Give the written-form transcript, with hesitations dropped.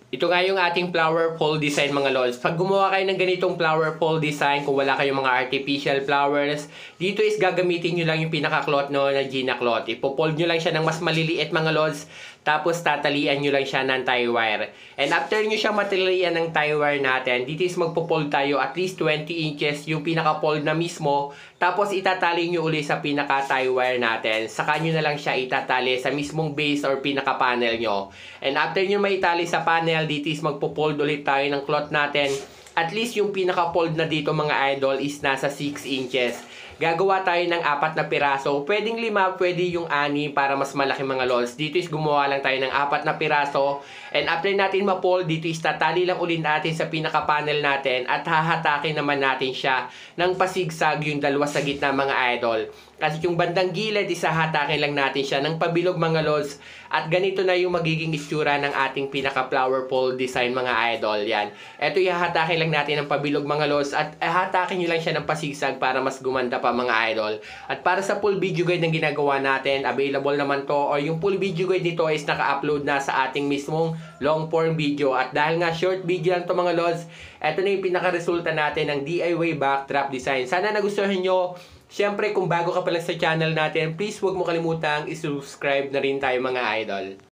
Ito nga yung ating flower pole design mga lods. Pag gumawa kayo ng ganitong flower pole design, kung wala kayong mga artificial flowers, dito is gagamitin nyo lang yung pinaka-cloth no, na Gina cloth. Ipopold nyo lang siya ng mas maliliit mga lods, tapos tatalian nyo lang siya ng tie wire. And after nyo siya matalian ng tie wire natin, dito is magpo-fold tayo at least 20 inches yung pinaka-fold na mismo, tapos itatali nyo uli sa pinaka-tie wire natin. Saka nyo na lang siya itatali sa mismong base or pinaka-panel nyo. And after nyo maitali sa panel, dito is magpo-fold ulit tayo ng cloth natin. At least yung pinaka-fold na dito mga idol is nasa 6 inches. Gagawa tayo ng 4 na piraso. Pwedeng 5, pwede yung 6 para mas malaki mga lods. Dito is gumawa lang tayo ng 4 na piraso. And after natin ma-fold, dito is tatali lang ulit natin sa pinaka-panel natin at hahatakin naman natin siya ng pasigsag yung dalawa sa gitna mga idol. Kasi yung bandang gilid, isahatakin lang natin siya ng pabilog mga lods. At ganito na yung magiging itsura ng ating pinaka-flower pole design mga idol. Yan. Ito ihahatakin lang natin ng pabilog mga lods at hatakin nyo lang siya ng pasigsag para mas gumanda pa mga idol. At para sa full video guide ng ginagawa natin, available naman to, or yung full video guide nito is naka-upload na sa ating mismong long form video. At dahil nga short video lang to mga lods, ito na yung pinaka-resulta natin ng DIY backdrop design. Sana nagustuhan nyo. Siyempre, kung bago ka pa lang sa channel natin, please huwag mo kalimutang i-subscribe na rin tayo mga idol.